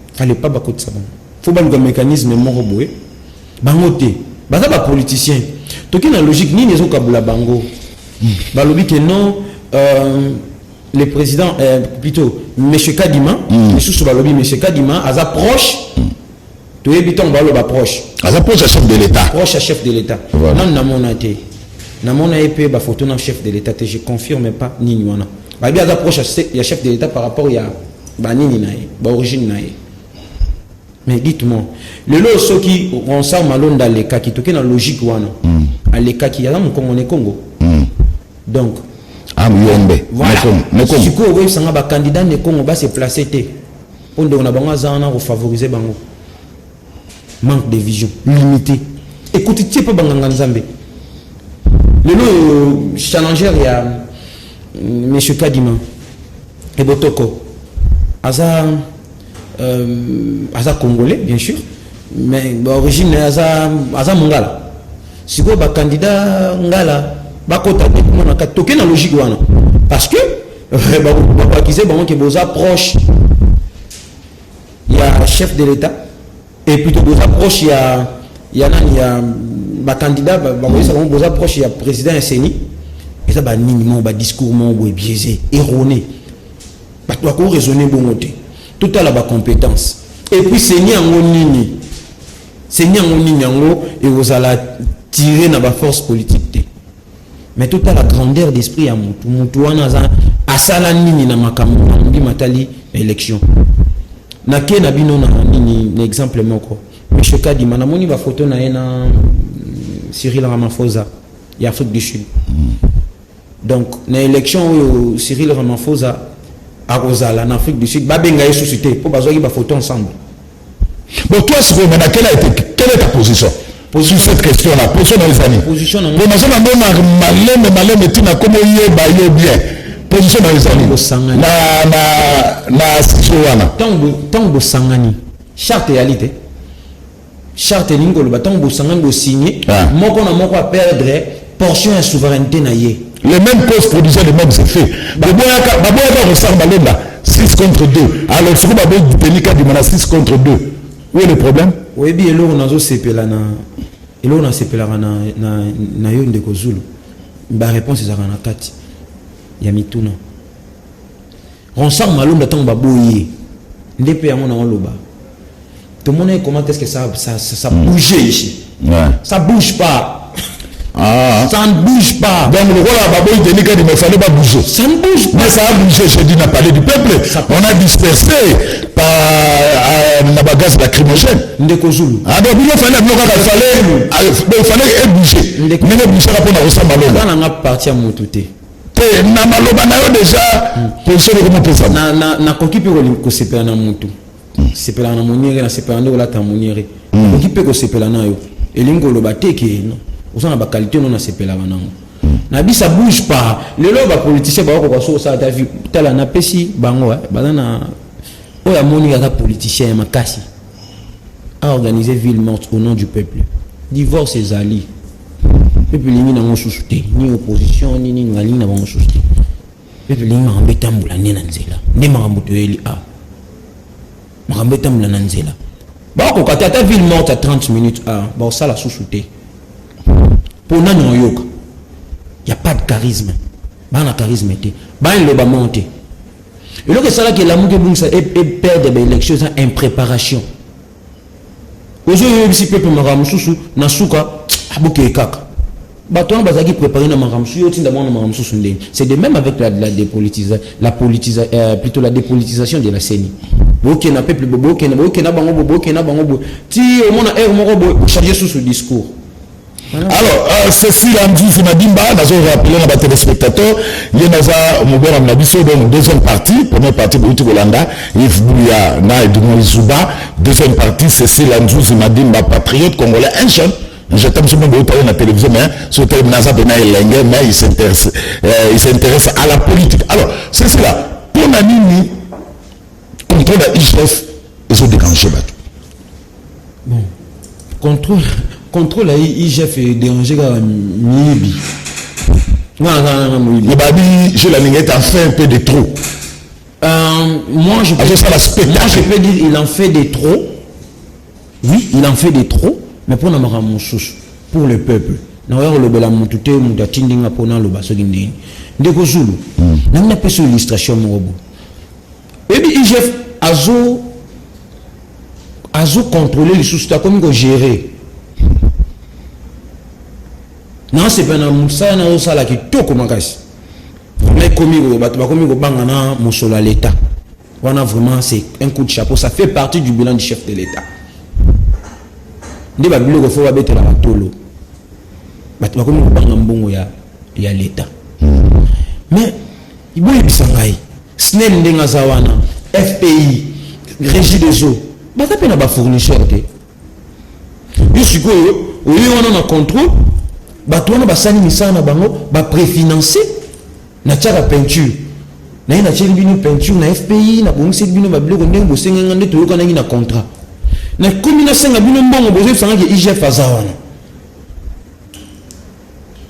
Il ne fallait pas battre ça. Il faut que le mécanisme moroboué. Bangoté. Baza ba politicien. Toki na logique ni nezo kabula bango. Ba lobi que non le président plutôt monsieur Kadima, monsieur Sobalobi monsieur Kadima az approche Tu es biton balo ba proche. À proche à chef de l'État. Proche à chef de l'État. Voilà. Non, namona été. Namona épée ba photo na chef de l'État. Je confirme pas ni niwana. Ba bien approche à chef de l'État par rapport à ba nini nae, ba origine nae. Mais dites-moi, le lot ceux qui on sort malon dans les cas qui toquent dans logique wana. À les cas qui y a dans Congo. Donc Yombe. voilà. Si vous avez un candidat ne Congo va se placer pour on a besoin de favoriser bango. Manque de vision, limité. Écoutez, tu peux banganga nzambe. Le lot challenger il y a monsieur Kadima et Botoko. Aza congolais bien sûr, mais d'origine aza mongala. Si vous avez un candidat ngala bakota na toke na logique wana parce que ba kize bango ke boza proche ya chef de l'État et plutôt boza proche ya nani ya ba candidat ba boza proche ya président SNI et ça ba minimum ba discours mo biaisé erroné ba toi ko raisonner bon côté tout à la ba compétence et puis c'est ni ngo nini yango et vous allez tirer na ba force politique. Mais tout à la grandeur d'esprit à mutu wana za asala nini na makambo ngi matali élection na ke na bino na nini exemple moko monsieur Kadima na moni ba photo na ena Cyril Ramaphosa ya Afrique du Sud. Donc na élection Cyril Ramaphosa a Rosala en Afrique du Sud ba benga e suscité pour bazoki ba photo ensemble. Bon toi c'est comment quelle est ta position sur cette question-là, position dans les années. Position dans les années. Malem, tu n'as comme bien. Position dans les années. Na Sichuana. Tango Sangani. Charte réalité. Charte Lingolo, Tango Sangani signé. Moko na moko à perdre portion de souveraineté na yé. Les mêmes causes produisaient les mêmes effets. Baboya ressemble là 6 contre 2. Alors, ce que Baboya du Pénica dit 6 contre 2. Où est le problème? Oui, bien, là, on a sepelé na yo ndeko Zulu. Ba réponse est na kati. Ya mituna. Ronsang malum tango baboye. Ndepe yango na loba. Tout le monde comment est-ce que ça bouge ici? Ouais. Ça bouge pas. Ah. Ça ne bouge pas. Donc le roi Baboy Denika il ne fallait pas bouger. Ça ne bouge pas. Mais ça a bougé, je dis, n'a pas du peuple. On a dispersé par la bagasse lacrymogène. Ndeko Zulu. Ah donc il fallait bouger. Mais ne bouger pas pour la ressemble à l'homme. Quand on a parti à Moutouté. Na maloba na yo déjà position de comment ça. Na kokipe ko sepela na mutu. Sepela na moniere na sepela ndo la ta moniere. Kokipe ko sepela na yo. Elingo lo bateke non. Vous avez la qualité non sepela banango. Na bi ça bouge pas. Le loba politicien ba ko so ça ta vu tala na pesi bango banana oya moni ya politicien makasi a organisé ville morte au nom du peuple. Divorce et ali. Peuple lingi na ngosusuté ni opposition ni ngali na ngosusuté. Peuple lingi ngambeta mbula nena nzela. Ne makambuto eli a. Ngambeta mbula na nzela. Ba ko kata ta ville morte à 30 minutes a ba ça la susuté. Pour nano yoka. Il y a pas de charisme. Ba na charisme té. Ba le ba monter. Et là que ça là que la mouke bungsa et perdre des élections en impréparation. Aujourd'hui si peuple maramususu na suka abuke kaka. Baton bazaki préparer na maramusu yo tinda mona maramususu ndenge. C'est de même avec plutôt la dépolitisation de la CENI. Boke na peuple boke na bango ti au mona air moko changer sous ce discours. Alors, Cécile Andrews Madimba, nous avons rappelé à nos téléspectateurs, il y a Moubera Mnabiso, donc deuxième partie, première partie, Bouti Golanda, Yves Bouya, Na et Dumont Zuba, deuxième partie, Cécile Andrews Madimba, patriote congolais, un jeune. Je t'aime sur mon à la télévision, mais sur le Naza Bena et Lengue, mais il s'intéresse à la politique. Alors, c'est cela. Pour Nanini, contrôle à IGF, ils ont dérangé. Bon, contrôle à IGF est dérangé par Mibi. Le babi, je la ligne en fait un peu de trop. Moi, je peux dire il en fait des trop. Oui, il en fait des trop. Mais pour pour le peuple. Nous avons le bel amour, tout est moutatindinga pour nous le basogindé. Ndeko Zulu. Nous n'avons pas sur l'illustration mon robot. Et puis IGF azo contrôler les sous-états comme il gérer. Non, c'est pas un ça na osala qui tout comme makasi. Mais comme il va comme il bangana musolo l'État. Voilà vraiment c'est un coup de chapeau, ça fait partie du bilan du chef de l'État. Ndeba bilo ko fo ba betela batolo. Batwa comme banga mbongo ya l'État. Mais il boye bisangai. SNEL ndenga zawana, FPI, Régie des eaux. Bata pena ba fournisseur te. Yo sikoyo, on a un contrôle. Batouana basani misana bango ba préfinancer na tchaka peinture na ina tcheli bino peinture na FPI na bongisi bino ba biloko ndenge bosenga ngande to yoka na contrat na komina senga bino mbongo bozo sanga ke IGF azawana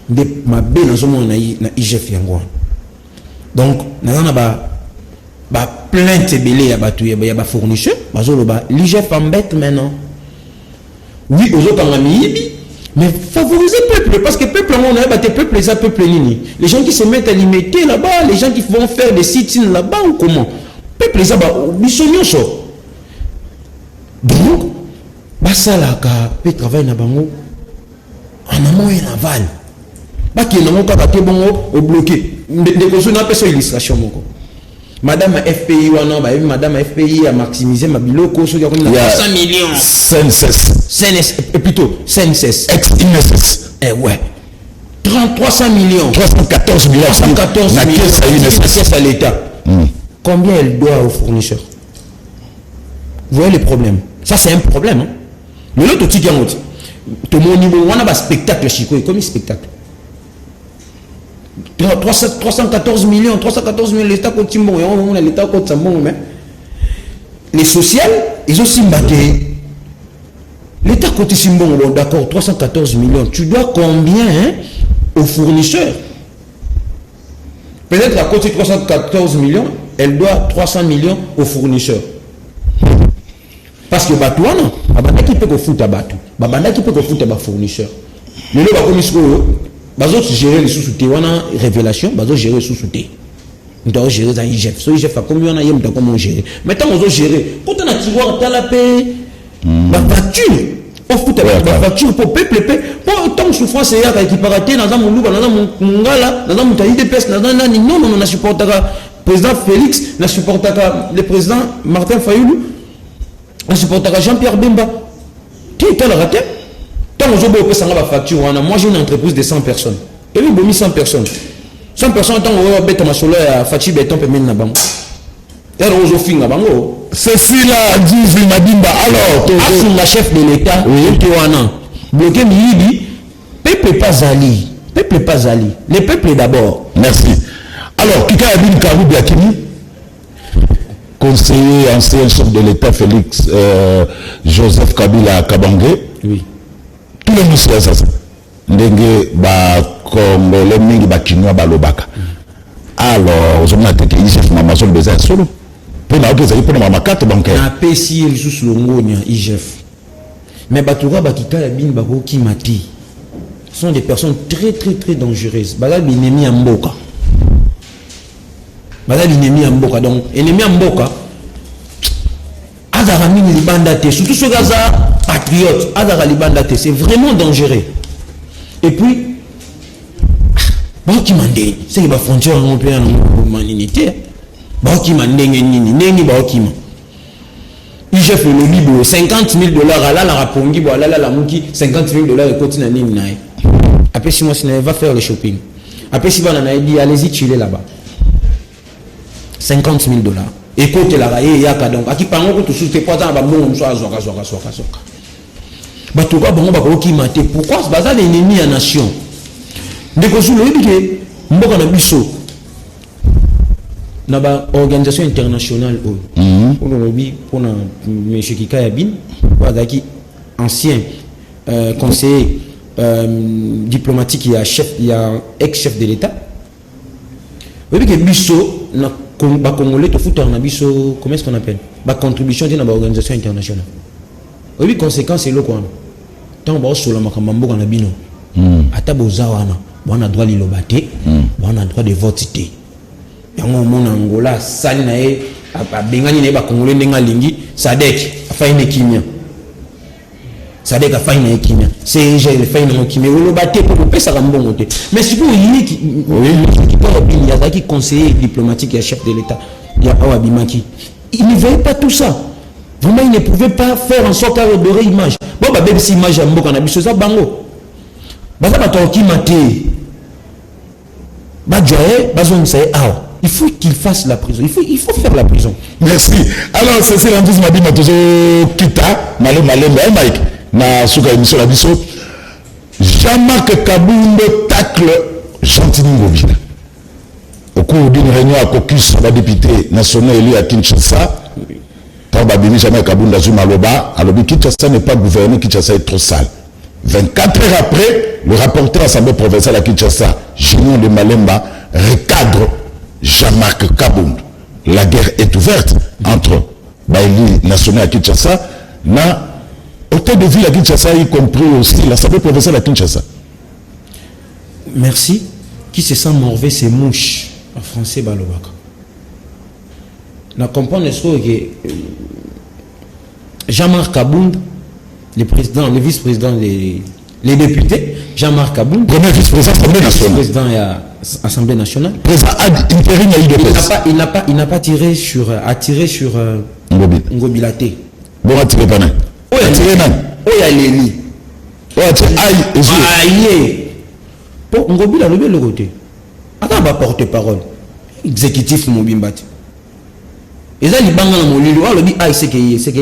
de mabe na zomo na IGF yango. Donc na ba plainte belé ya batu ya ba fournisseur bazolo ba l'IGF embête maintenant. Oui ozo kanga miyibi. Mais favoriser le peuple, parce que le peuple, on a battu le peuple, les peuple nini. Les gens qui se mettent à limiter là-bas, les gens qui vont faire des sit-ins là-bas ou comment. Le peuple, les abats, bisognos ça. Donc, ça là, peut travailler dans bango, en amont et en aval. Pas qu'il y ait un cas au bloqué. Des causes n'a pas cette illustration. Madame FPI, Madame FPI a maximisé ma biloko, il y a 300 millions. CNSS. Plutôt, CNSS. Ex-INSS. Eh ouais. 300 millions. 314 millions. 314 millions. La pièce à l'État. Combien elle doit aux fournisseurs? Vous voyez les problèmes? Ça, c'est un problème. Hein? Le lot, tout le monde niveau, on a un spectacle, Chico, comme un spectacle. 314 millions, l'État côté bon, l'État côté bon, mais les sociales, ils ont aussi battu. L'État côté bon, d'accord, 314 millions. Tu dois combien hein, aux fournisseurs? Peut-être à côté 314 millions, elle doit 300 millions aux fournisseurs. Parce que Batouana, Babana qui peut que foutre à Batou, Babana qui peut que foutre à fournisseur. Mais là, bazo gérer les sous-soutés, on a révélation, bazo gérer les sous-soutés. On doit gérer dans IGF. So IGF a combien on a yem dans comment gérer. Maintenant on doit gérer. Quand on a tiroir talapé, la voiture, on fout la voiture pour peuple, pour tant de souffrance c'est là qui paraît dans un monde, dans un mongala, dans un montagne de peste, dans un non on a supporté le président Félix, on a supporté le président Martin Fayoulou, on a supporté Jean-Pierre Bemba. Tu es là raté. Quand on facture, moi j'ai une entreprise de 100 personnes. Et oui, j'ai mis 100 personnes. 100 personnes, tant on va ma solo à Fachi Béton, peut mettre là-bas. Et on va finir là-bas. Ceci là, dit Madimba. Alors, la chef de l'État, bloqué Miyibi, peuple pas Ali. Peuple pas Ali. Le peuple d'abord. Merci. Alors, Kika Abin Karou Biakini, conseiller ancien chef de l'État Félix Joseph Kabila Kabangé. Oui. Tous les ministres ça ndenge ba congolais mingi ba kinwa ba lobaka alors on a été IGF na mazol besoin solo pour na que ça pour na carte bancaire na pesi les sous longonia IGF mais batuka bakika ya bin ba ko kimati sont des personnes très très très dangereuses bala binemi ya mboka donc ennemi ya mboka azara mingi libanda te surtout ceux gaza patriote azara libanda te c'est vraiment dangereux et puis baokimande c'est ba frontière européenne en humanité baokimande nini baokima IGF le libre 50 000 $ à la rapongi bo la la muki 50 000 $ et continue nini nae après si moi ne va faire le shopping après si va na dit allez-y chiller là-bas 50 000 $. Écoute la raie yaka donc aki pango ko tout pas dans ba bon so azoka ba to ba bon ba ko ki maté pourquoi baza l'ennemi à nation ndeko zulo yibike mboka na biso na ba organisation internationale pour le lobby pour na monsieur Kika Yabin bazaki ancien conseiller diplomatique il y a ex-chef de l'État yibike biso na ba congolais to foutre na biso comment est-ce qu'on appelle ba contribution dans ba organisation internationale oui conséquence c'est le quoi tant ba solo makamba mboka na bino ata bozawana bona droit lilobate bona droit de vote té yango mona Angola sali na e ba bengani na ba congolais ndenga lingi sadek afa ine kimia ça dès que faille na kimia c'est j'ai le faille na kimia le baté pour pesa comme bon côté mais si vous unique qui il y a qui conseiller diplomatique et chef de l'état il y a Awabimaki il ne veut pas tout ça vraiment il ne pouvait pas faire en sorte de redorer image bon bah bébé si image à mboka na biso za bango baza bato qui maté ba joye bazon c'est il faut qu'il fasse la prison il faut faire la prison. Merci. Alors c'est l'envie m'a dit ma toujours kita malé Mike na suka émission la biso Jean-Marc Kabunde tacle Gentini Ngobila au cours d'une réunion à caucus la députée nationale élue à Kinshasa par Babini Jean-Marc Kabunde Zuma Loba alobi Kinshasa n'est pas gouverné, Kinshasa est trop sale. 24 heures après, le rapporteur assemblée provinciale à Kinshasa, Junior de Malemba, recadre Jean-Marc Kabunde. La guerre est ouverte entre Baili national à Kinshasa, na hôtel de ville à Kinshasa, y compris aussi l'assemblée provinciale à Kinshasa. Merci. Qui se sent morvé, c'est mouche. En français, Balobaka. On comprend que Jean-Marc Kabunde, le président, le vice-président, les députés, Jean-Marc Kabunde, premier vice-président de l'Assemblée nationale. Président de l'Assemblée nationale. Président intérim il n'a pas tiré sur Ngobilate. Bon, attiré pas. Attiré non. Oya Leli. Aïe. Pour Ngobila le côté. Attends, va porte-parole. Exécutif Mobimbati. Et ça, il banga mon lilo. Alors, dit, c'est que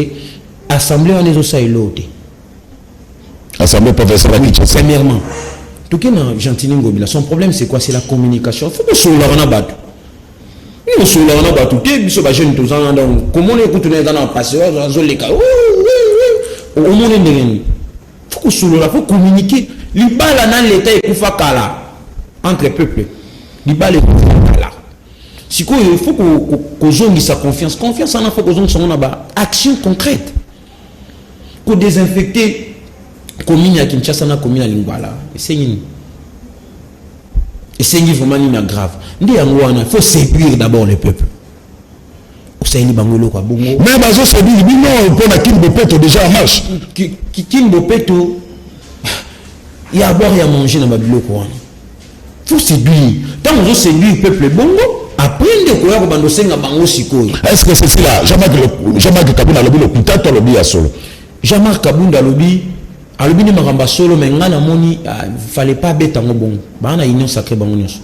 Assemblée en est aussi l'autre. Assemblée provinciale à Kinshasa. Premièrement, tout cas, Gentini Ngobila, son problème, c'est quoi? C'est la communication. Il faut que ce soit là, on a battu. Il faut que ce soit là, on a battu. Il faut que jeune tous en donc comment on écoute dans la passé, dans les cas. Au moins, il faut que ce soit là, il faut communiquer. L'ibal dans l'État est pour kala entre les peuples. L'ibal est pour kala. Si il faut qu'on ait sa confiance. Confiance, il faut qu'on ait son action concrète. Qu'on désinfecter commune à Kinshasa na commune à Lingwala. C'est vraiment grave. Il faut séduire d'abord le peuple. Mais bazo séduire, non, pour la Kimbopeto déjà en marche. Kimbopeto, il y a à boire et à manger dans ma biloko. Il faut séduire. Tant qu'on séduire le peuple bongo, après de quoi on va senga bango siko. Est-ce que c'est là Jean-Marc Kabunda lobi le kutato lobi ya solo. Jean-Marc Kabunda lobi alobi ni maramba solo mais ngana moni fallait pas bêta ngo bongo. Ba na union sacrée bango nyonso.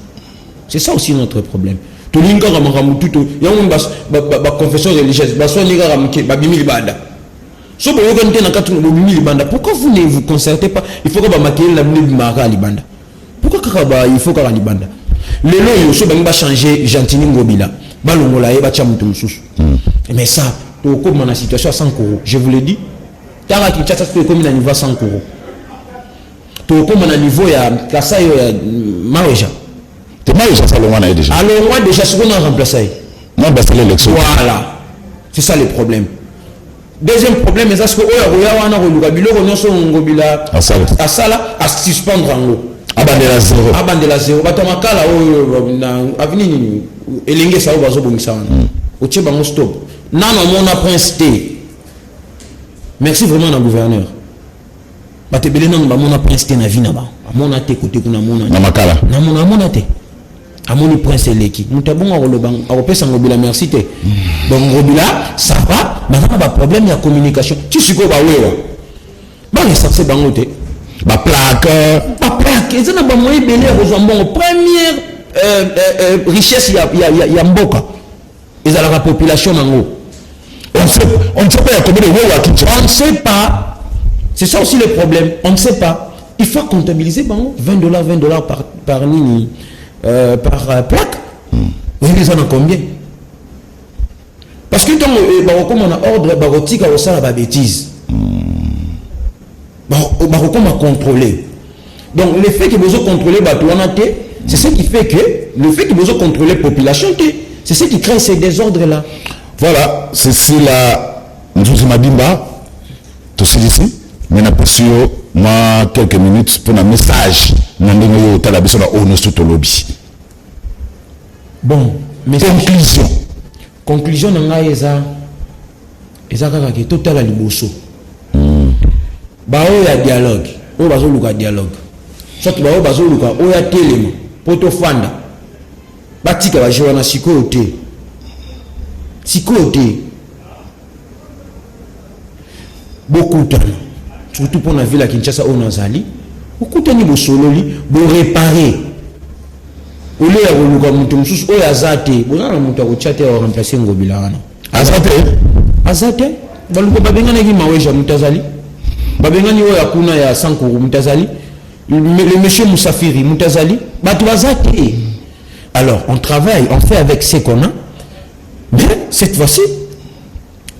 C'est ça aussi notre problème. Tout l'inga ramamu tout ya on ba confession religieuse ba so ninga ramke ba bimi libanda. So bo yogante na katu bo bimi libanda. Pourquoi vous ne vous concertez pas? Il faut que ba makiel la bimi mara libanda. Pourquoi kaka il faut que libanda? Lelo yo so ba changer Gentini Ngobila. Ba longola ye ba tia mutu mususu. Mais ça to comme na situation à 100 euros. Je vous le dis. Tara ki tcha to comme na niveau 100 euros. To comme na niveau ya kasa yo ya Maweja. Tu m'as déjà fait le mois déjà. Alors moi déjà ce qu'on a remplacé. Non, bah c'est l'élection. Voilà. C'est ça le problème. Deuxième problème, c'est que Oya wana ko luka biloko nyonso Ngobila asala à suspendre en haut. Abandela zéro. Abandela zéro. Bato makala o na avenir ni elenge sa bazo bongisa wana. Otie bango stop. Nana mona prince T. Merci vraiment na gouverneur. Bato belé nana ba mona prince T na vie na ba. Mona te côté kuna mona. Na makala. Na mona te. Amoni prince Leki. Mutabonga rolobang akopesa Ngobila merci te. Donc Ngobila ça va, maintenant ba problème ya communication. Tu siko ba wewa. Ba les sorcer bango te. Ba plaque, ils ont un moyen belé à première richesse il y a mboka. Ils ont la population mango. On ne sait pas combien de wewa qui on ne sait pas. C'est ça aussi le problème. On ne sait pas. Il faut comptabiliser bango $20 par nini par plaque. Vous les en a combien? Parce que quand on a ordre barotique à ça la bêtise. Comment contrôler? Donc le fait que vous contrôlez c'est ce qui fait que le fait que vous contrôlez la population, c'est ce qui crée ces désordres là. Voilà, c'est là nous Madimba tout ici. Maintenant parce que moi quelques minutes pour un message n'andingo tala biso na ono soto lobby. Bon, conclusion nanga eza kaka ke total liboso. bao ya dialogue o bazo luka dialogue soit bao bazo luka o ya telema poto fanda batika ba jewana sikote bokutana surtout pour la ville à Kinshasa au Nazali bokutani bosololi bo réparer ole ya koluka mutu mususu oyo azate bozana mutu akochate ya remplacer ngobila wana azate baluko babengana ki maweja mutazali babengani oyo akuna ya sankuru mutazali le monsieur Moussafiri mutazali batu bazate. Alors on travaille, on fait avec ce qu'on a, mais cette fois-ci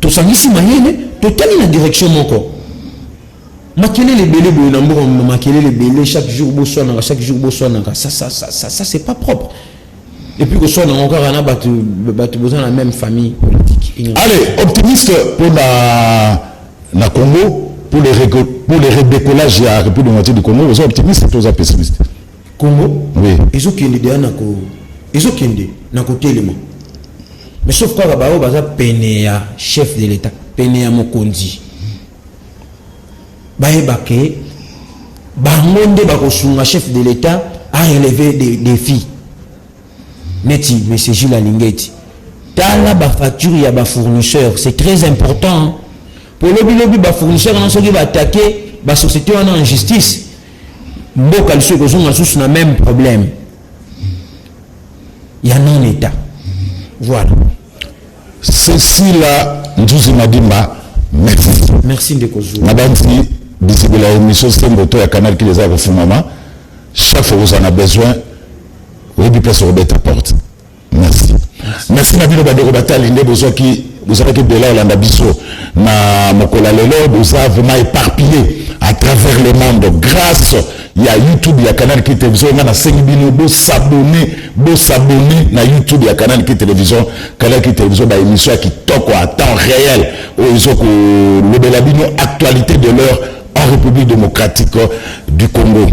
tout ça ici mayene total la direction moko makele les belé boyinambo makele les belé chaque jour bosona ça c'est pas propre. Et puis que soit encore un battu besoin la même famille politique. Allez, optimiste pour la Congo, pour les redécollages de la République démocratique du Congo, vous êtes optimiste ou pessimiste? Congo? Oui. Ils ont côté élément. Mais sauf quoi, baza Pénéa, chef de l'État, Pénéa Mokondi. Baébake, Bangonde Bakosunga, chef de l'État, a relevé des défis. Neti, mais c'est Jules Alingeti. Tala ba facture ya ba fournisseur, c'est très important. Pour le ba fournisseur, on a va attaquer ba société en justice. Mboka le ceux qui sont na même problème. Il y a non état. Voilà. Cécile Ndouzi Madimba, merci. Merci de Kozou. Madame si d'ici de la émission c'est moto ya canal qui les a refait maman. Chaque fois vous en avez besoin, vous pouvez place au ta porte. Merci. Merci Nabilo Badoro Batali Ndé besoin qui vous savez que de là Olanda Bisso na Mokola Lelo vous a vraiment éparpillé à travers le monde grâce il y a YouTube, il y a canal qui télévision, il y a 5 000 s'abonner na YouTube, il y a canal qui télévision, bah émission qui toque à temps réel, ils ont le belabino actualité de l'heure en République démocratique du Congo.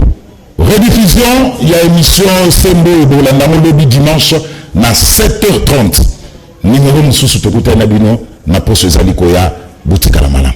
Rediffusion, il y a émission Sembo et Bolandamo Lobby dimanche na 7h30. Numéro Moussou Tokuta Nabino, na poste Zalikoya, Boutika la Malam.